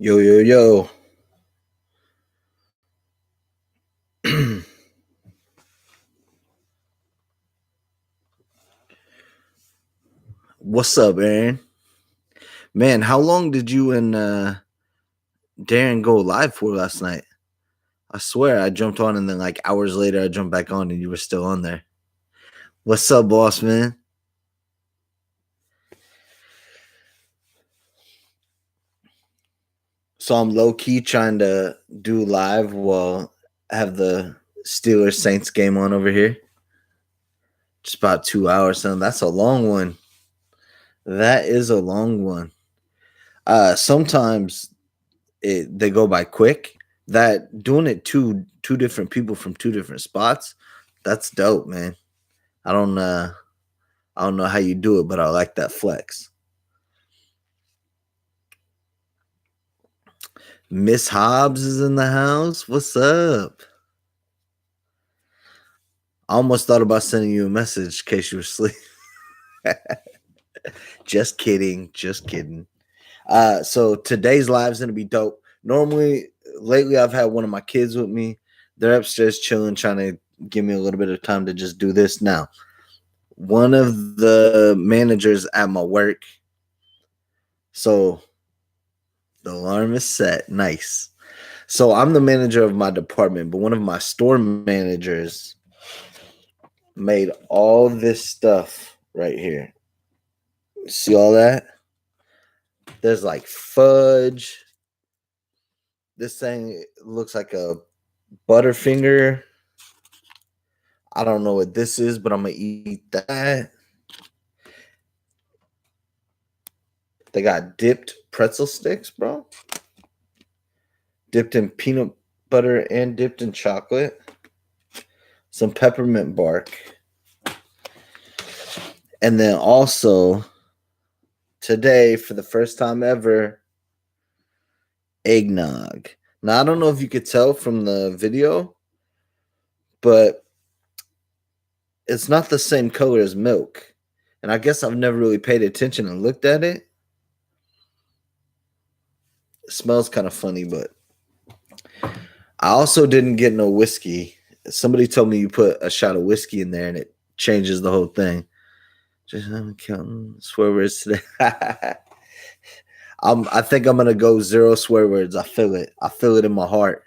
Yo, yo, yo. What's up, Aaron? Man, how long did you and Darren go live for last night? I swear I jumped on and then like hours later I jumped back on and you were still on there. What's up, boss man? So I'm low key trying to do live while I have the Steelers Saints game on over here. Just about 2 hours, son. That's a long one. That is a long one. Sometimes they go by quick. That doing it two different people from two different spots, that's dope, man. I don't I don't know how you do it, but I like that flex. Miss Hobbs is in the house. What's up? I almost thought about sending you a message in case you were asleep. Just kidding. Just kidding. So today's live is gonna be dope. Normally, lately I've had one of my kids with me. They're upstairs chilling, trying to give me a little bit of time to just do this. Now, one of the managers at my work. So the alarm is set. Nice. So I'm the manager of my department, but one of my store managers made all this stuff right here. See all that? There's like fudge. This thing looks like a Butterfinger. I don't know what this is, but I'm gonna eat that. They got dipped pretzel sticks, bro. Dipped in peanut butter and dipped in chocolate. Some peppermint bark. And then also today, for the first time ever, eggnog. Now, I don't know if you could tell from the video, but it's not the same color as milk. And I guess I've never really paid attention and looked at it. It smells kind of funny, but I also didn't get no whiskey. Somebody told me you put a shot of whiskey in there and it changes the whole thing. Just I'm counting swear words today. I think I'm gonna go 0 swear words. I feel it. I feel it in my heart.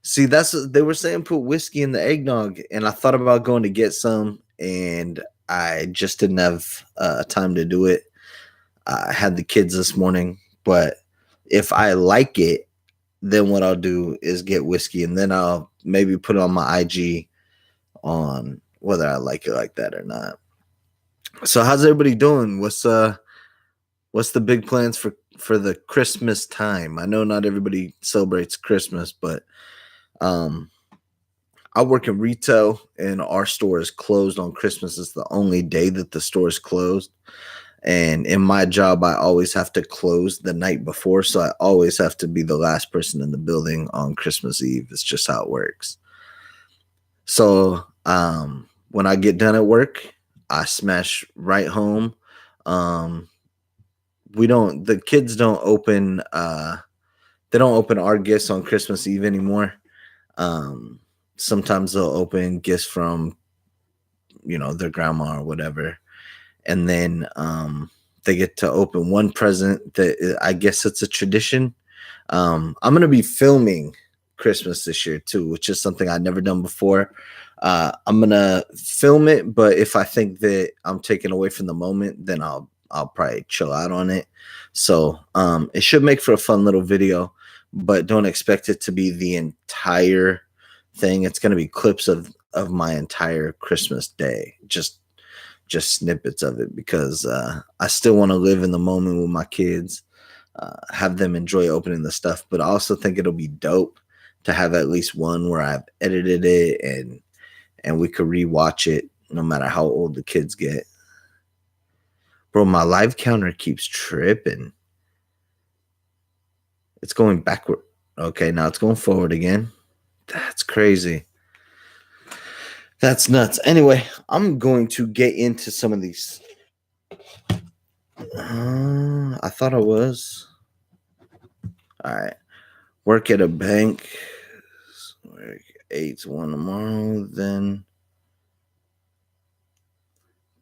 See, that's they were saying put whiskey in the eggnog, and I thought about going to get some, and I just didn't have time to do it. I had the kids this morning, but if I like it, then what I'll do is get whiskey, and then I'll maybe put it on my IG on whether I like it like that or not. So how's everybody doing? What's the big plans for the Christmas time? I know not everybody celebrates Christmas, but I work in retail and our store is closed on Christmas. It's the only day that the store is closed. And in my job, I always have to close the night before. So I always have to be the last person in the building on Christmas Eve. It's just how it works. So when I get done at work, I smash right home. The kids don't open they don't open our gifts on Christmas Eve anymore. Sometimes they'll open gifts from their grandma or whatever, and then they get to open one present that I guess it's a tradition. I'm gonna be filming Christmas this year too, which is something I'd never done before. I'm gonna film it, but if I think that I'm taken away from the moment, then I'll probably chill out on it. So it should make for a fun little video, but don't expect it to be the entire thing. It's gonna be clips of my entire Christmas day, just snippets of it, because I still want to live in the moment with my kids, have them enjoy opening the stuff, but I also think it'll be dope to have at least one where I've edited it and we could rewatch it no matter how old the kids get. Bro, my live counter keeps tripping. It's going backward. Okay, now it's going forward again. That's crazy. That's nuts. Anyway, I'm going to get into some of these. I thought I was. All right. Work at a bank. Work 8 to 1 tomorrow. Then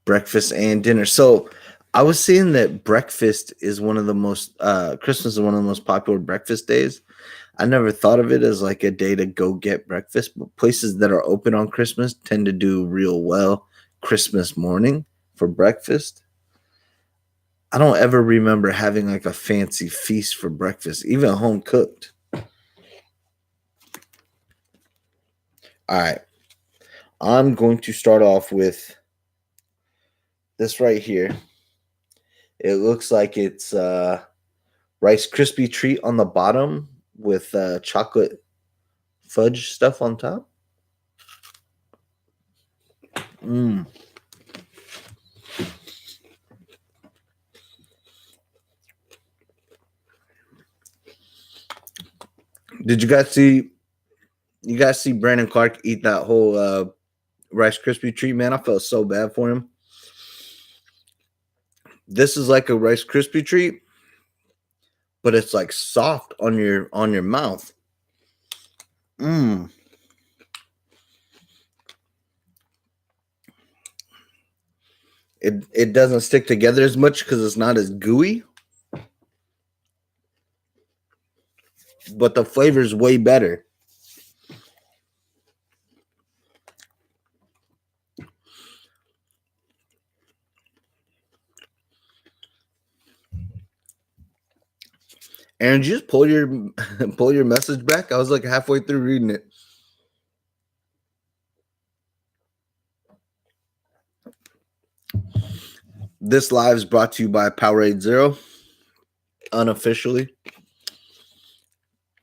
breakfast and dinner. So I was seeing that breakfast is one of the most Christmas is one of the most popular breakfast days. I never thought of it as like a day to go get breakfast, but places that are open on Christmas tend to do real well Christmas morning for breakfast. I don't ever remember having like a fancy feast for breakfast, even home cooked. All right. I'm going to start off with this right here. It looks like it's Rice Krispie treat on the bottom with chocolate fudge stuff on top. Mm. Did you guys see? You guys see Brandon Clark eat that whole Rice Krispie treat? Man, I felt so bad for him. This is like a Rice Krispie treat, but it's like soft on your mouth. Mm. It doesn't stick together as much because it's not as gooey, but the flavor is way better. Aaron, did you just pull your pull your message back? I was like halfway through reading it. This live is brought to you by Powerade Zero, unofficially.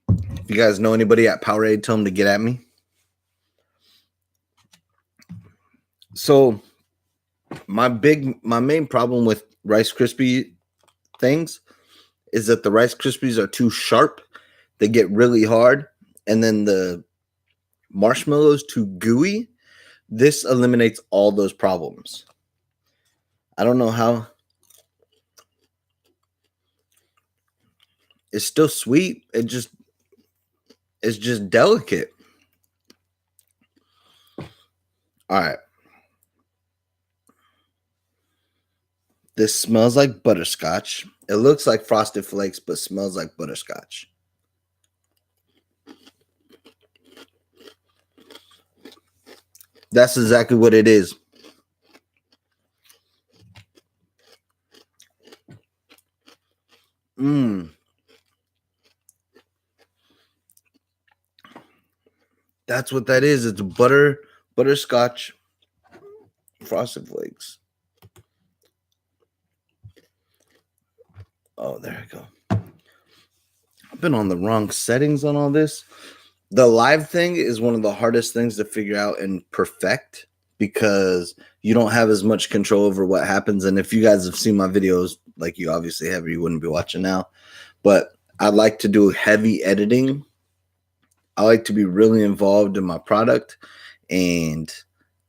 If you guys know anybody at Powerade, tell them to get at me. So my main problem with Rice Krispie things is that the Rice Krispies are too sharp. They get really hard, and then the marshmallows too gooey. This eliminates all those problems. I don't know how. It's still sweet. It's just delicate. All right. This smells like butterscotch. It looks like Frosted Flakes, but smells like butterscotch. That's exactly what it is. Mmm. That's what that is. It's butterscotch Frosted Flakes. Oh, there we go. I've been on the wrong settings on all this. The live thing is one of the hardest things to figure out and perfect because you don't have as much control over what happens. And if you guys have seen my videos, like you obviously have, or you wouldn't be watching now. But I like to do heavy editing. I like to be really involved in my product. And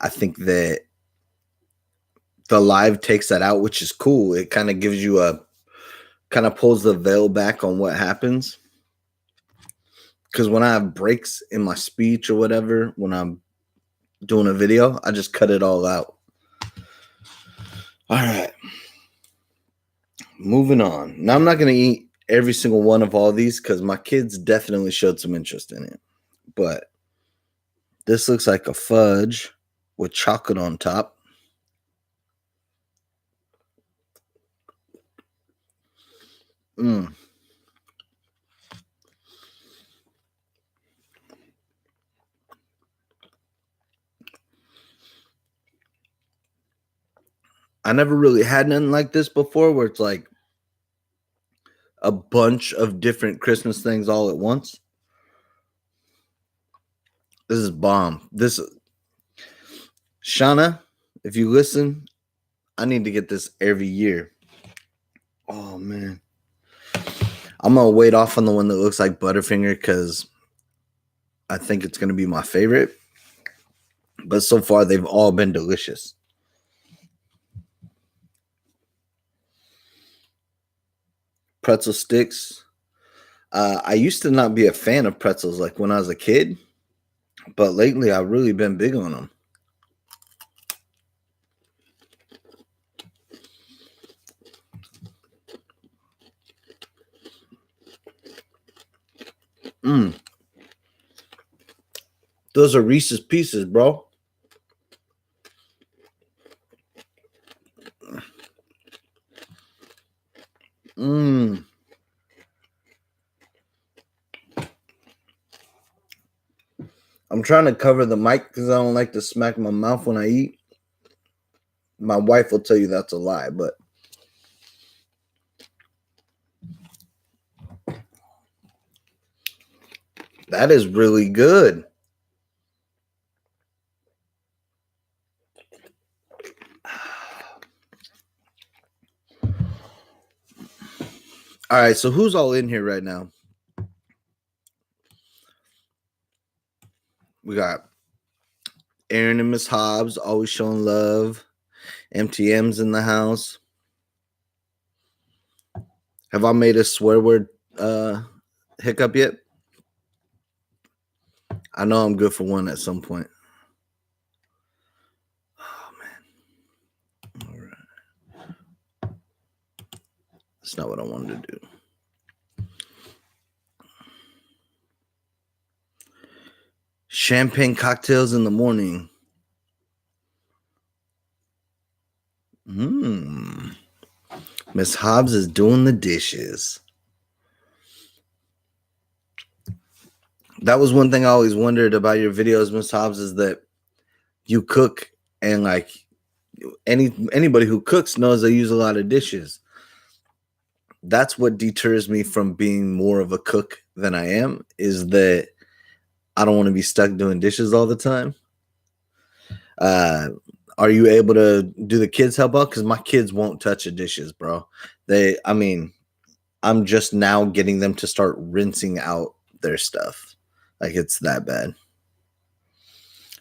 I think that the live takes that out, which is cool. It kind of gives you kind of pulls the veil back on what happens. Because when I have breaks in my speech or whatever, when I'm doing a video, I just cut it all out. All right. Moving on. Now, I'm not going to eat every single one of all these because my kids definitely showed some interest in it. But this looks like a fudge with chocolate on top. Mm. I never really had nothing like this before where it's like a bunch of different Christmas things all at once. This is bomb. This Shauna, if you listen, I need to get this every year. Oh man. I'm gonna wait off on the one that looks like Butterfinger because I think it's gonna be my favorite. But so far they've all been delicious. Pretzel sticks. I used to not be a fan of pretzels like when I was a kid, but lately I've really been big on them. Mm, those are Reese's Pieces, bro. Mm. I'm trying to cover the mic because I don't like to smack my mouth when I eat. My wife will tell you that's a lie, but that is really good. All right, so who's all in here right now? We got Aaron and Miss Hobbs, always showing love. MTM's in the house. Have I made a swear word hiccup yet? I know I'm good for one at some point. Oh, man. All right. That's not what I wanted to do. Champagne cocktails in the morning. Miss Hobbs is doing the dishes. That was one thing I always wondered about your videos, Miss Hobbs, is that you cook and like anybody who cooks knows they use a lot of dishes. That's what deters me from being more of a cook than I am, is that I don't want to be stuck doing dishes all the time. Are you able to do the kids help out? Because my kids won't touch the dishes, bro. I'm just now getting them to start rinsing out their stuff. Like it's that bad.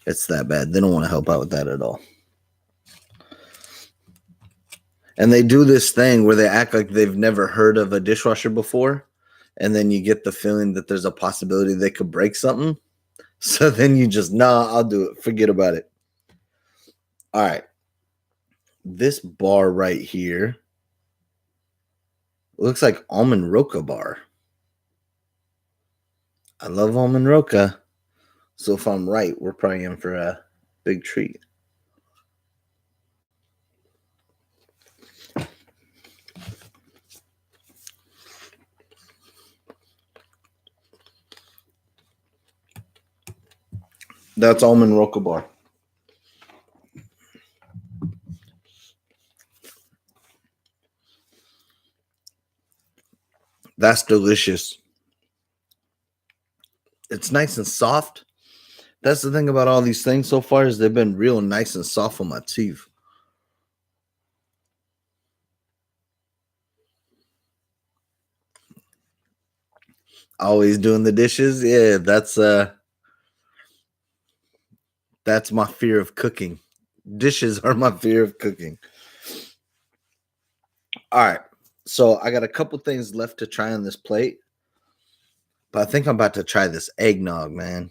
It's that bad. They don't want to help out with that at all. And they do this thing where they act like they've never heard of a dishwasher before. And then you get the feeling that there's a possibility they could break something. So then you just, nah, I'll do it. Forget about it. All right. This bar right here looks like almond roca bar. I love almond roca. So if I'm right, we're probably in for a big treat. That's almond roca bar. That's delicious. It's nice and soft. That's the thing about all these things so far, is they've been real nice and soft on my teeth. Always doing the dishes. Yeah, that's my fear of cooking. Dishes are my fear of cooking. All right. So I got a couple things left to try on this plate. But I think I'm about to try this eggnog, man.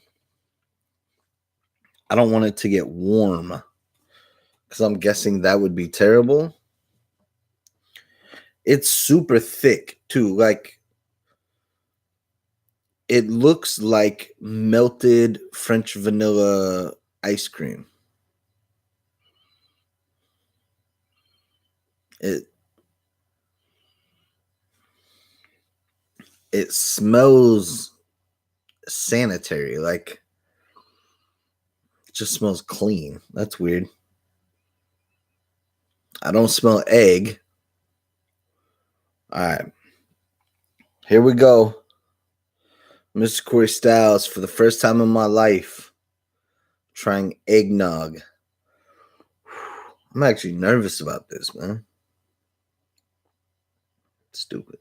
I don't want it to get warm because I'm guessing that would be terrible. It's super thick too. Like it looks like melted French vanilla ice cream. It it smells sanitary. Like it just smells clean. That's weird. I don't smell egg. All right. Here we go. Mr. Corey Styles, for the first time in my life, trying eggnog. I'm actually nervous about this, man. Stupid.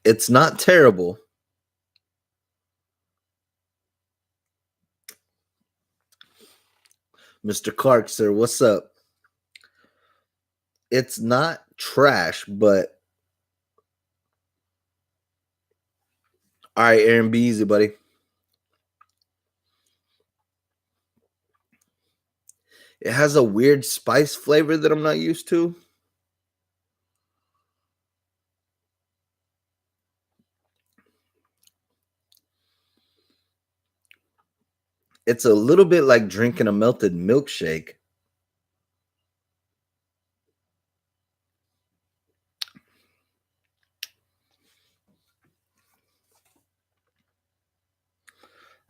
It's not terrible. Mr. Clark, sir, what's up? It's not trash, but all right, Aaron, be easy, buddy. It has a weird spice flavor that I'm not used to. It's a little bit like drinking a melted milkshake.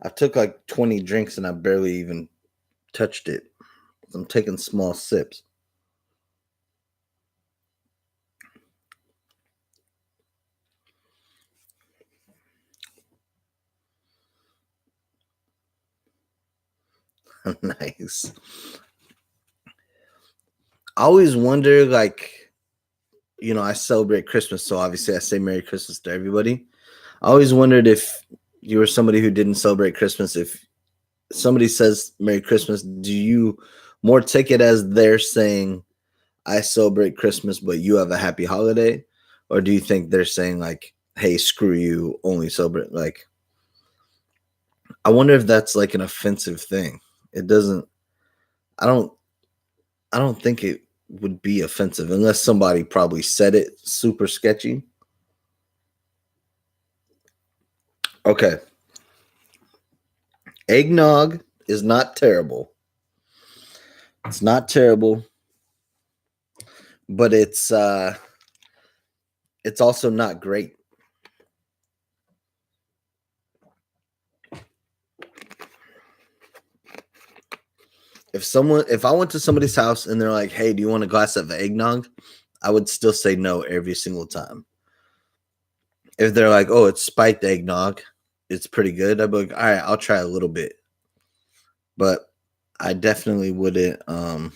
I took like 20 drinks and I barely even touched it. I'm taking small sips. Nice. I always wonder, like, I celebrate Christmas, so obviously I say Merry Christmas to everybody. I always wondered if you were somebody who didn't celebrate Christmas. If somebody says Merry Christmas, do you more take it as they're saying, I celebrate Christmas, but you have a happy holiday? Or do you think they're saying, like, hey, screw you, only celebrate? Like, I wonder if that's like an offensive thing. It doesn't, I don't, I don't think it would be offensive unless somebody probably said it super sketchy. Okay. Eggnog is not terrible. It's not terrible, but it's also not great. If I went to somebody's house and they're like, "Hey, do you want a glass of eggnog?" I would still say no every single time. If they're like, "Oh, it's spiked eggnog, it's pretty good," I'd be like, "All right, I'll try a little bit." But I definitely wouldn't. I'm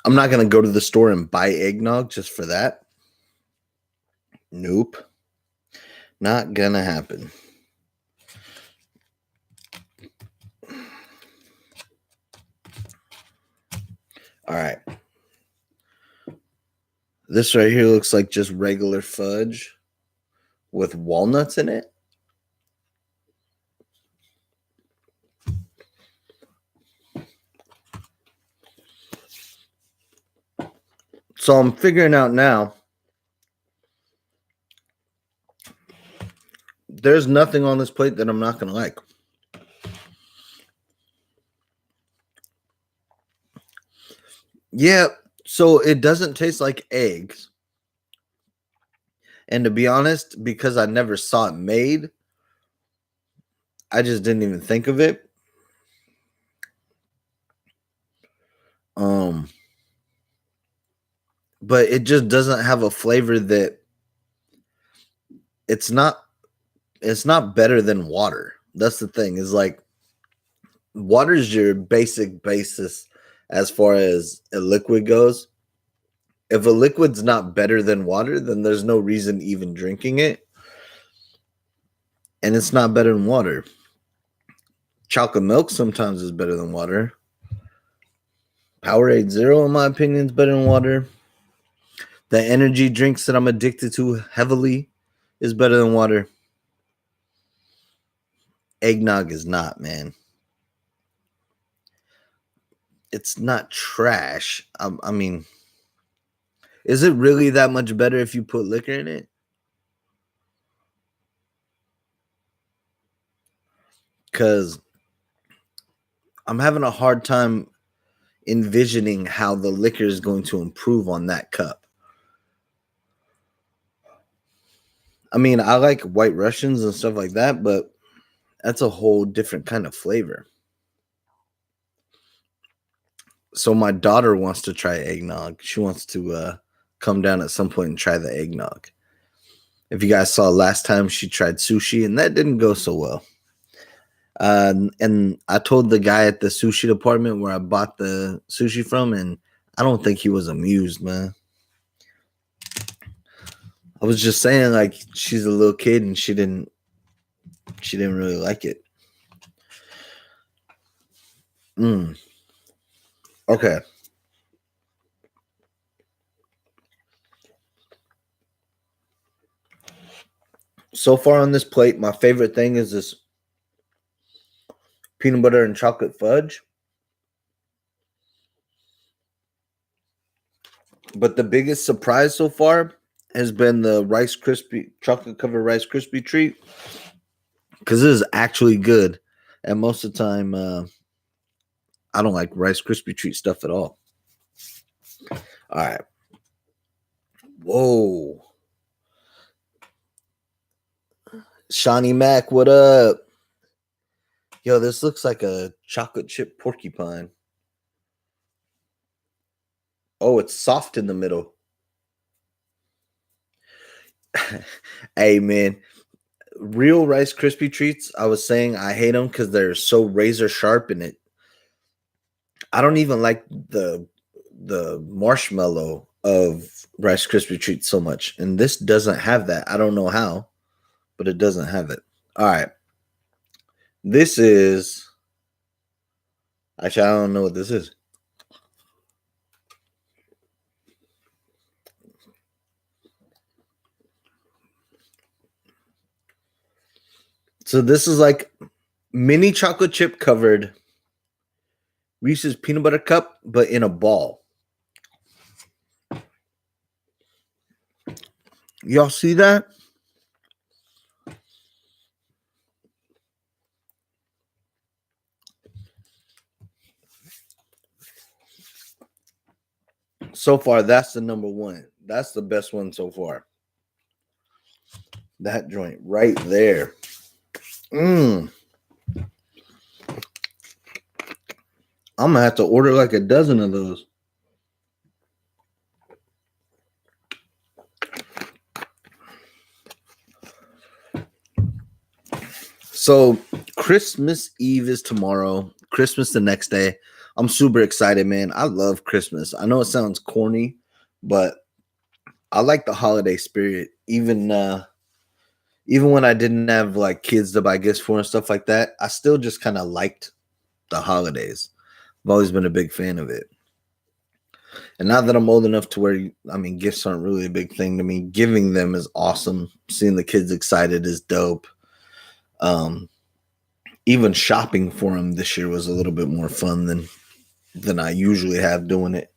not gonna go to the store and buy eggnog just for that. Nope, not gonna happen. All right. This right here looks like just regular fudge with walnuts in it. So I'm figuring out now. There's nothing on this plate that I'm not going to like. Yeah, so it doesn't taste like eggs. And to be honest, because I never saw it made, I just didn't even think of it. Um but it just doesn't have a flavor that it's not it's not better than water. That's the thing. Is like water is your basic basis as far as a liquid goes. If a liquid's not better than water, then there's no reason even drinking it. And it's not better than water. Chocolate milk sometimes is better than water. Powerade Zero, in my opinion, is better than water. The energy drinks that I'm addicted to heavily is better than water. Eggnog is not, man. It's not trash. I mean, is it really that much better if you put liquor in it? Because I'm having a hard time envisioning how the liquor is going to improve on that cup. I mean, I like White Russians and stuff like that, but that's a whole different kind of flavor. So my daughter wants to try eggnog. She wants to come down at some point and try the eggnog. If you guys saw last time, she tried sushi, and that didn't go so well. And I told the guy at the sushi department where I bought the sushi from, and I don't think he was amused, man. I was just saying, like, she's a little kid and she didn't really like it. Okay. So far on this plate, my favorite thing is this peanut butter and chocolate fudge. But the biggest surprise so far has been the Rice Krispie chocolate covered Rice Krispie treat, because it is actually good. And most of the time, I don't like Rice Krispie treat stuff at all. All right. Whoa. Shawnee Mac, what up? Yo, this looks like a chocolate chip porcupine. Oh, it's soft in the middle. Hey, man. Real Rice Krispie treats, I was saying I hate them because they're so razor sharp in it. I don't even like the marshmallow of Rice Krispie treats so much. And this doesn't have that. I don't know how, but it doesn't have it. All right. This is actually, I don't know what this is. So this is like mini chocolate chip covered Reese's peanut butter cup, but in a ball. Y'all see that? So far, that's the number one. That's the best one so far. That joint right there. I'm gonna have to order like a dozen of those. So Christmas Eve is tomorrow. Christmas the next day. I'm super excited, man. I love Christmas. I know it sounds corny, but I like the holiday spirit. Even when I didn't have like kids to buy gifts for and stuff like that, I still just kind of liked the holidays. I've always been a big fan of it. And now that I'm old enough to where, I mean, gifts aren't really a big thing to me. Giving them is awesome. Seeing the kids excited is dope. Even shopping for them this year was a little bit more fun than I usually have doing it.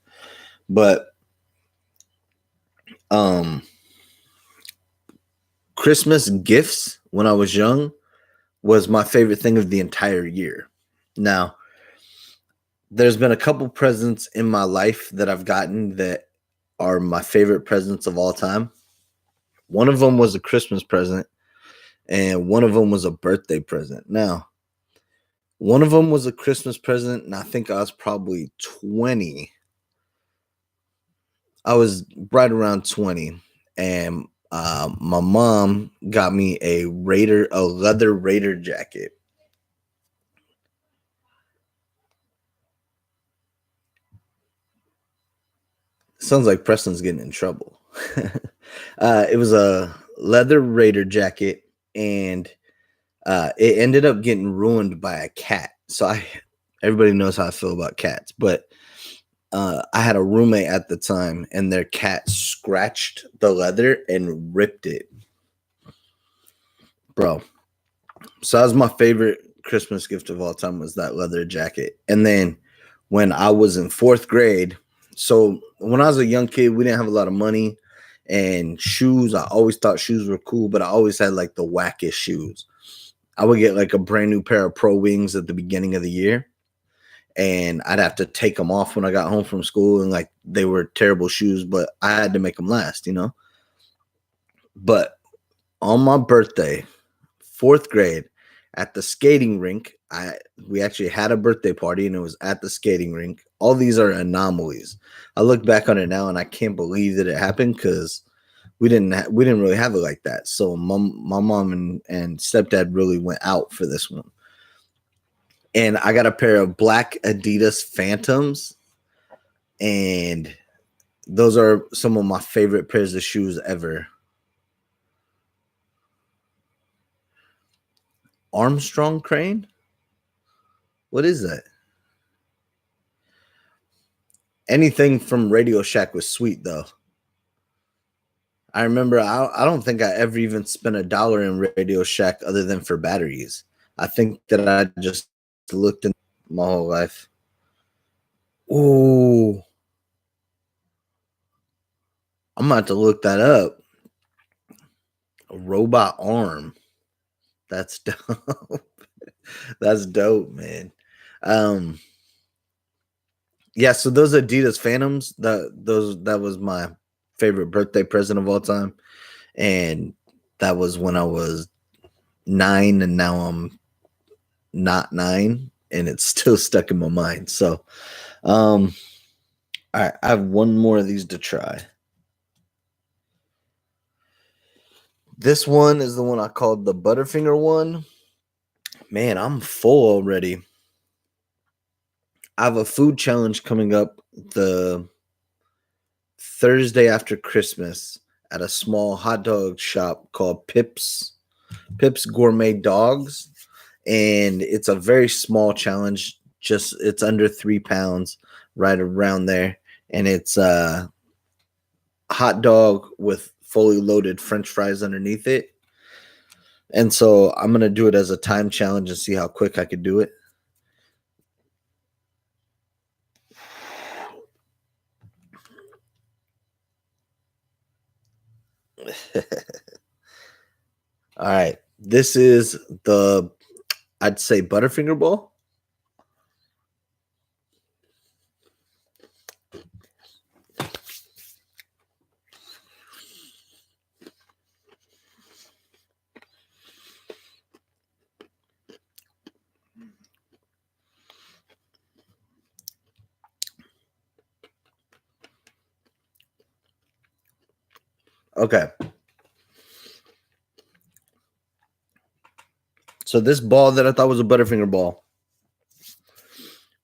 But Christmas gifts when I was young was my favorite thing of the entire year. Now, there's been a couple presents in my life that I've gotten that are my favorite presents of all time. One of them was a Christmas present, and one of them was a birthday present. Now, one of them was a Christmas present, and I think I was probably 20. I was right around 20, and my mom got me a leather Raider jacket. Sounds like Preston's getting in trouble. It was a leather Raider jacket, and it ended up getting ruined by a cat. So everybody knows how I feel about cats, but I had a roommate at the time, and their cat scratched the leather and ripped it, bro. So that was my favorite Christmas gift of all time, was that leather jacket. And then when I was in fourth grade, so when I was a young kid, we didn't have a lot of money, and shoes, I always thought shoes were cool, but I always had like the wackest shoes. I would get like a brand new pair of Pro Wings at the beginning of the year, and I'd have to take them off when I got home from school, and like they were terrible shoes, but I had to make them last, you know. But on my birthday, fourth grade, at the skating rink, we actually had a birthday party, and it was at the skating rink. All these are anomalies. I look back on it now, and I can't believe that it happened, because we didn't really have it like that. So my mom and stepdad really went out for this one. And I got a pair of black Adidas Phantoms, and those are some of my favorite pairs of shoes ever. Armstrong crane? What is that? Anything from Radio Shack was sweet though. I remember I don't think I ever even spent $1 in Radio Shack other than for batteries. I think that I just looked in my whole life. Ooh, I'm about to look that up. A robot arm. That's dope. That's dope, man. Um, yeah, so those Adidas Phantoms, that was my favorite birthday present of all time. And that was when I was 9, and now I'm not 9, and it's still stuck in my mind. So all right, I have one more of these to try. This one is the one I called the Butterfinger one. Man, I'm full already. I have a food challenge coming up the Thursday after Christmas at a small hot dog shop called Pips Gourmet Dogs, and it's a very small challenge. Just it's under 3 pounds, right around there, and it's a hot dog with fully loaded French fries underneath it. And so I'm gonna do it as a time challenge and see how quick I could do it. All right, this is the I'd say Butterfinger Bowl. Okay. So this ball that I thought was a Butterfinger ball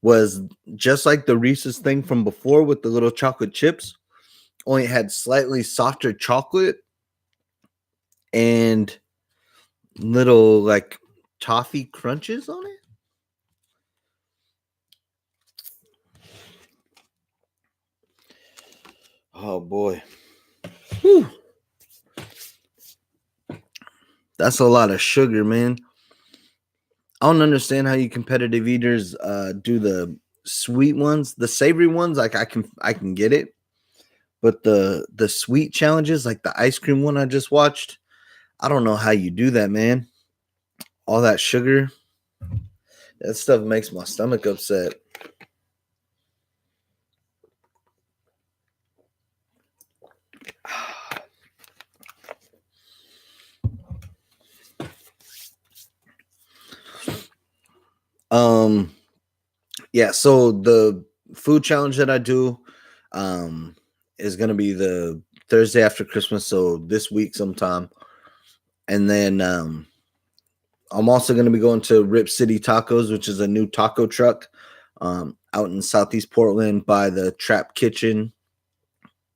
was just like the Reese's thing from before with the little chocolate chips, only it had slightly softer chocolate and little like toffee crunches on it. Oh boy. Whew. That's a lot of sugar, man. I don't understand how you competitive eaters do the sweet ones. The savory ones, like I can get it. But the sweet challenges, like the ice cream one I just watched, I don't know how you do that, man. All that sugar, that stuff makes my stomach upset. Yeah, so the food challenge that I do is going to be the Thursday after Christmas, so this week sometime. And then I'm also going to be going to Rip City Tacos, which is a new taco truck out in Southeast Portland by the Trap Kitchen,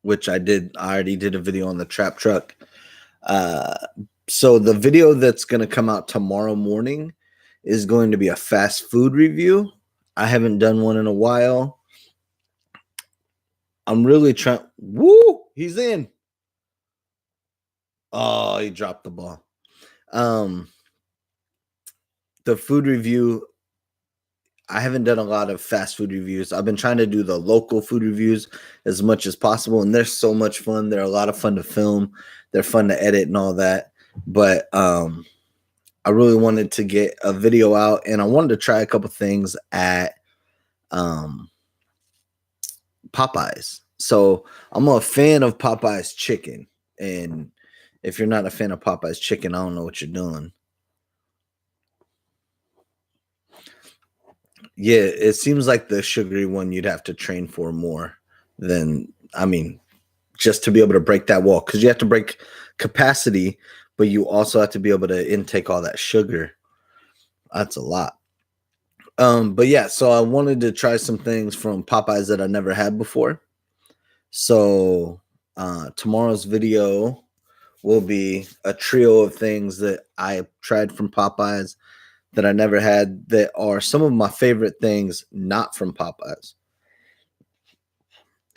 which I already did a video on the Trap Truck. So the video that's going to come out tomorrow morning is going to be a fast food review. I haven't done one in a while. I'm really trying. Woo! He's in. Oh, he dropped the ball. The food review, I haven't done a lot of fast food reviews. I've been trying to do the local food reviews as much as possible, and they're so much fun. They're a lot of fun to film. They're fun to edit and all that. But I really wanted to get a video out, and I wanted to try a couple things at Popeyes. So I'm a fan of Popeyes chicken, and if you're not a fan of Popeyes chicken, I don't know what you're doing. Yeah, it seems like the sugary one you'd have to train for more than, I mean, just to be able to break that wall, because you have to break capacity, but you also have to be able to intake all that sugar. That's a lot. But yeah, so I wanted to try some things from Popeyes that I never had before. So tomorrow's video will be a trio of things that I tried from Popeyes that I never had that are some of my favorite things not from Popeyes.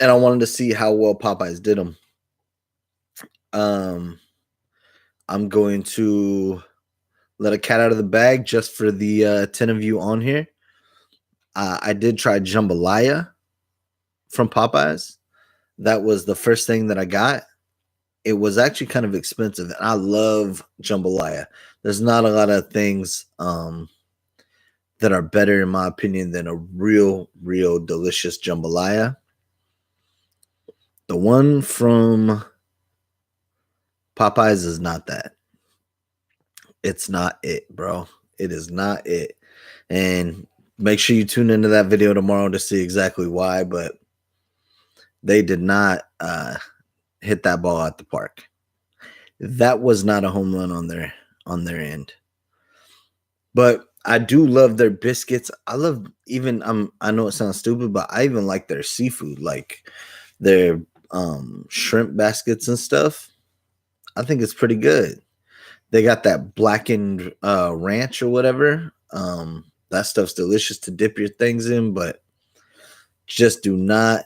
And I wanted to see how well Popeyes did them. I'm going to let a cat out of the bag just for the 10 of you on here. I did try jambalaya from Popeyes. That was the first thing that I got. It was actually kind of expensive. And I love jambalaya. There's not a lot of things that are better, in my opinion, than a real delicious jambalaya. The one from Popeyes is not that. It's not it, bro. It is not it. And make sure you tune into that video tomorrow to see exactly why, but they did not hit that ball at the park. That was not a home run on their end. But I do love their biscuits. I love even I know it sounds stupid, but I even like their seafood, like their shrimp baskets and stuff. I think it's pretty good. They got that blackened ranch or whatever. That stuff's delicious to dip your things in, but just do not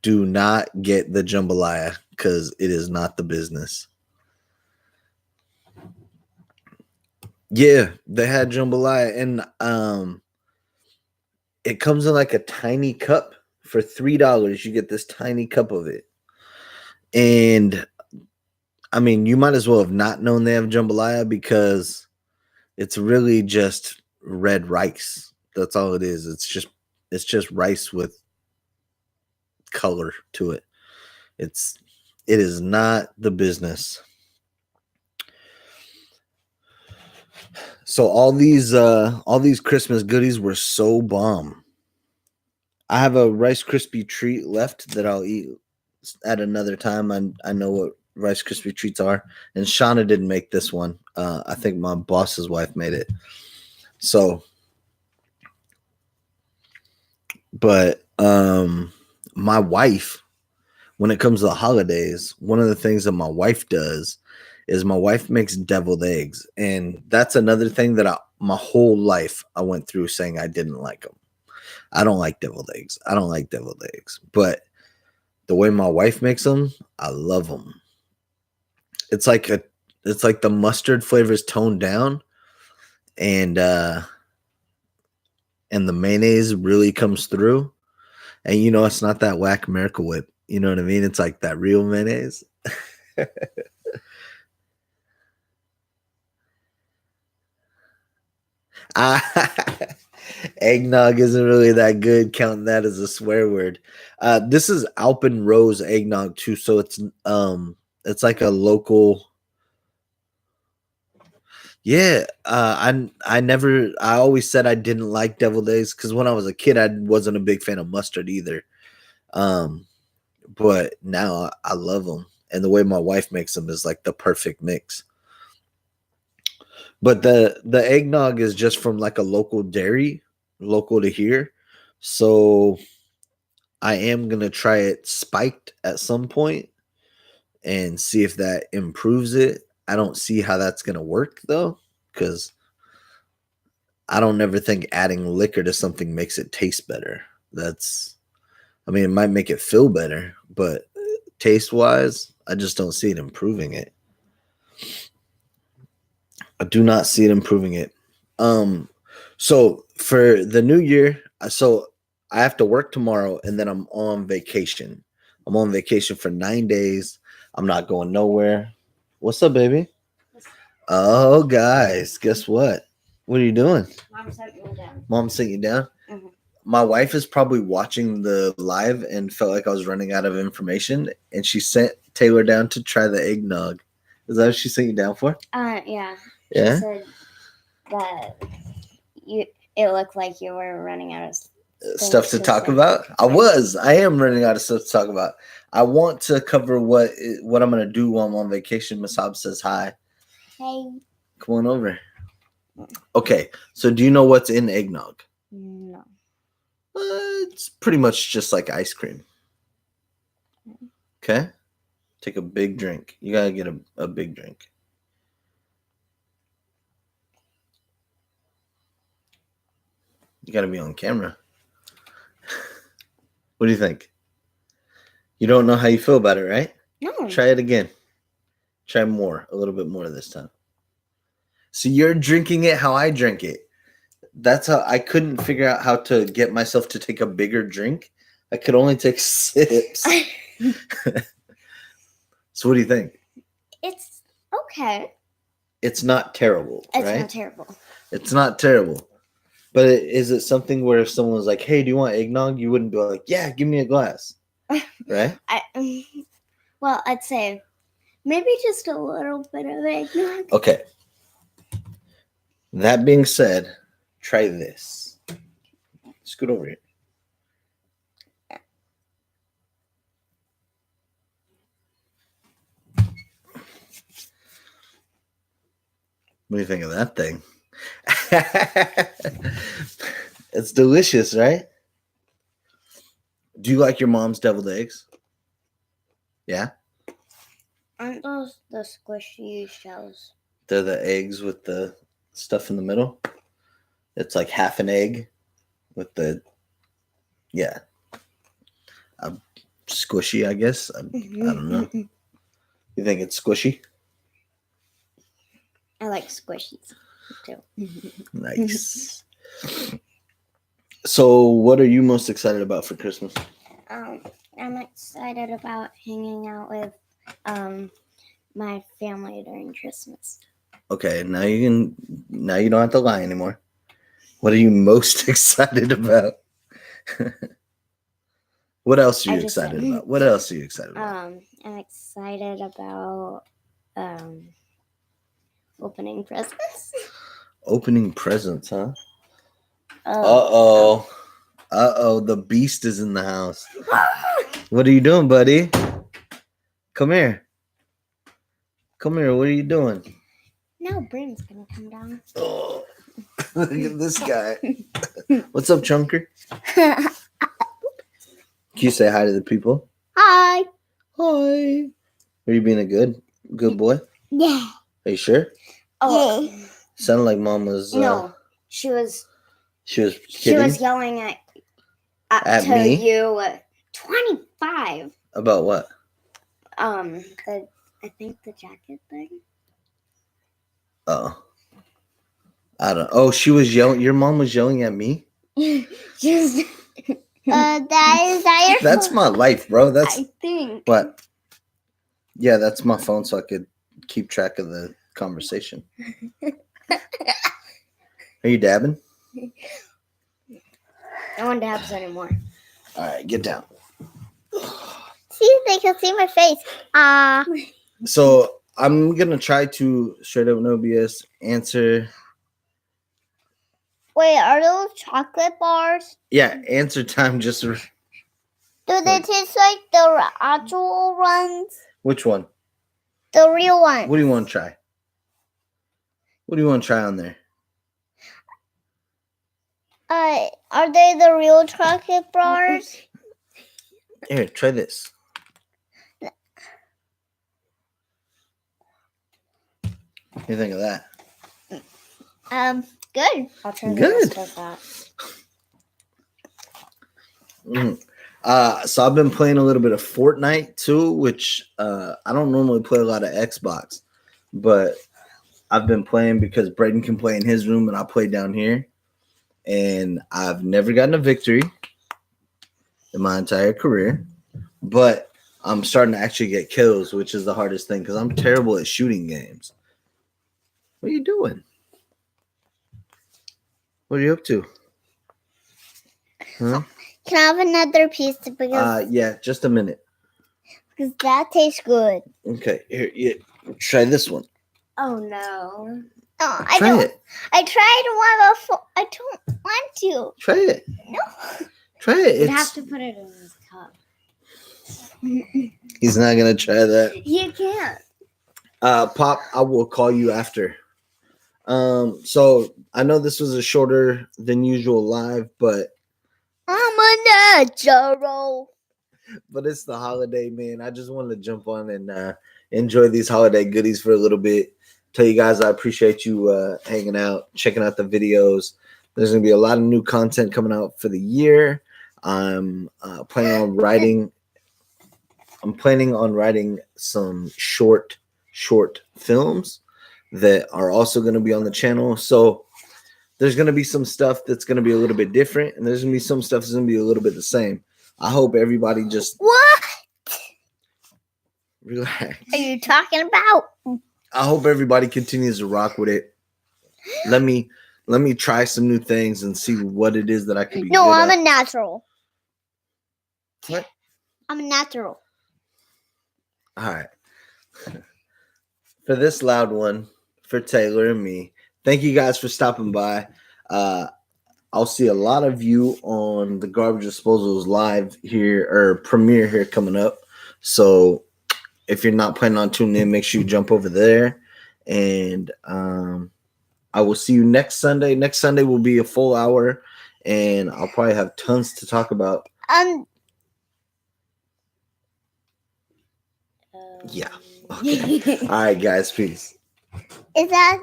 get the jambalaya because it is not the business. Yeah, they had jambalaya, and it comes in like a tiny cup. For $3, you get this tiny cup of it. And I mean, you might as well have not known they have jambalaya because it's really just red rice. That's all it is. It's just rice with color to it. It is not the business. So all these Christmas goodies were so bomb. I have a Rice Krispie treat left that I'll eat at another time. I know what Rice Krispie treats are, and Shauna didn't make this one. I think my boss's wife made it. So, but my wife, when it comes to the holidays, one of the things that my wife does is my wife makes deviled eggs, and that's another thing that my whole life I went through saying I didn't like them. I don't like deviled eggs. I don't like deviled eggs. But the way my wife makes them, I love them. It's like the mustard flavor is toned down, and the mayonnaise really comes through. And it's not that whack Miracle Whip. You know what I mean? It's like that real mayonnaise. Eggnog isn't really that good, counting that as a swear word. This is Alpenrose eggnog too, so it's like a local. Yeah, I always said I didn't like deviled eggs because when I was a kid I wasn't a big fan of mustard either. But now I love them, and the way my wife makes them is like the perfect mix. But the eggnog is just from like a local dairy, local to here. So I am gonna try it spiked at some point and see if that improves it. I don't see how that's gonna work though, because I don't ever think adding liquor to something makes it taste better. I mean, it might make it feel better, but taste wise, I just don't see it improving it. I do not see it improving it. So for the new year, so I have to work tomorrow and then I'm on vacation. I'm on vacation for 9 days. I'm not going nowhere. What's up, baby? Oh, guys, guess what? What are you doing? Mom sent me down. Mom sent you down? Mm-hmm. My wife is probably watching the live and felt like I was running out of information, and she sent Taylor down to try the eggnog. Is that what she sent you down for? Yeah. Yeah. She said that it looked like you were running out of stuff to talk about. I am running out of stuff to talk about. I want to cover what I'm going to do while I'm on vacation. Masab says hi. Hey. Come on over. Okay, so do you know what's in eggnog? No. It's pretty much just like ice cream. Okay? Take a big drink. You got to get a big drink. You gotta be on camera. What do you think? You don't know how you feel about it, right? No. Try it again. Try more, a little bit more this time. So you're drinking it how I drink it. That's how I couldn't figure out how to get myself to take a bigger drink. I could only take sips. So what do you think? It's okay. It's not terrible, It's right? not terrible. It's not terrible. But is it something where if someone was like, hey, do you want eggnog? You wouldn't be like, yeah, give me a glass. Right? Well, I'd say maybe just a little bit of eggnog. Okay. That being said, try this. Scoot over here. What do you think of that thing? It's delicious, right? Do you like your mom's deviled eggs? Yeah? Aren't those the squishy shells? They're the eggs with the stuff in the middle. It's like half an egg with the, yeah. Squishy, I guess. I don't know. You think it's squishy? I like squishies too. Nice. So, what are you most excited about for Christmas? I'm excited about hanging out with my family during Christmas. Okay, now you don't have to lie anymore. What are you most excited about? What else are you excited about? What else are you excited about? I'm excited about opening presents. Opening presents, huh? Oh. Uh-oh, the beast is in the house. What are you doing, buddy? Come here. Come here, what are you doing? Now Bryn's gonna come down. Oh, look at this guy. What's up, Chunker? Can you say hi to the people? Hi. Hi. Are you being a good boy? Yeah. Are you sure? Oh. Yeah. Sounded like Mom was. No, she was. She was kidding? She was yelling at to me? you. 25. About what? I think the jacket thing. Oh. I don't. Oh, she was yelling. Your mom was yelling at me. Just. That is That's my life, bro. That's. I think. What? Yeah, that's my phone, so I could keep track of the conversation. Are you dabbing? I don't dab anymore. All right, get down. See, they can see my face. So I'm gonna try to straight up no BS answer. Wait, are those chocolate bars? Yeah, answer time. Just. Do they taste like the actual ones? Which one? The real ones. What do you want to try? What do you want to try on there? Are they the real chocolate bars? Here, try this. What do you think of that? Good. I'll try the Good. rest of that. So I've been playing a little bit of Fortnite too, which I don't normally play a lot of Xbox, but I've been playing because Braden can play in his room and I play down here. And I've never gotten a victory in my entire career, but I'm starting to actually get kills, which is the hardest thing because I'm terrible at shooting games. What are you doing? What are you up to? Huh? Can I have another piece? Because yeah, just a minute. Because that tastes good. Okay, here, try this one. Oh no. Oh, I don't. It. I tried one before. I don't want to. Try it. No. Try it. You have to put it in his cup. He's not gonna try that. You can't. Pop, I will call you after. So I know this was a shorter than usual live, but I'm a natural. But it's the holiday, man. I just wanted to jump on and enjoy these holiday goodies for a little bit. Tell you guys I appreciate you hanging out, checking out the videos. There's going to be a lot of new content coming out for the year. I'm planning on writing. I'm planning on writing some short films that are also going to be on the channel. So there's going to be some stuff that's going to be a little bit different, and there's going to be some stuff that's going to be a little bit the same. I hope everybody just What relax. are you talking about? I hope everybody continues to rock with it. Let me try some new things and see what it is that I can be. No, good I'm at. a natural. What? I'm a natural. All right. For this loud one, for Taylor and me, thank you guys for stopping by. I'll see a lot of you on the Garbage Disposals live here or premiere here coming up. So if you're not planning on tuning in, make sure you jump over there. And I will see you next Sunday. Next Sunday will be a full hour, and I'll probably have tons to talk about. Yeah. Okay. All right, guys. Peace. Is that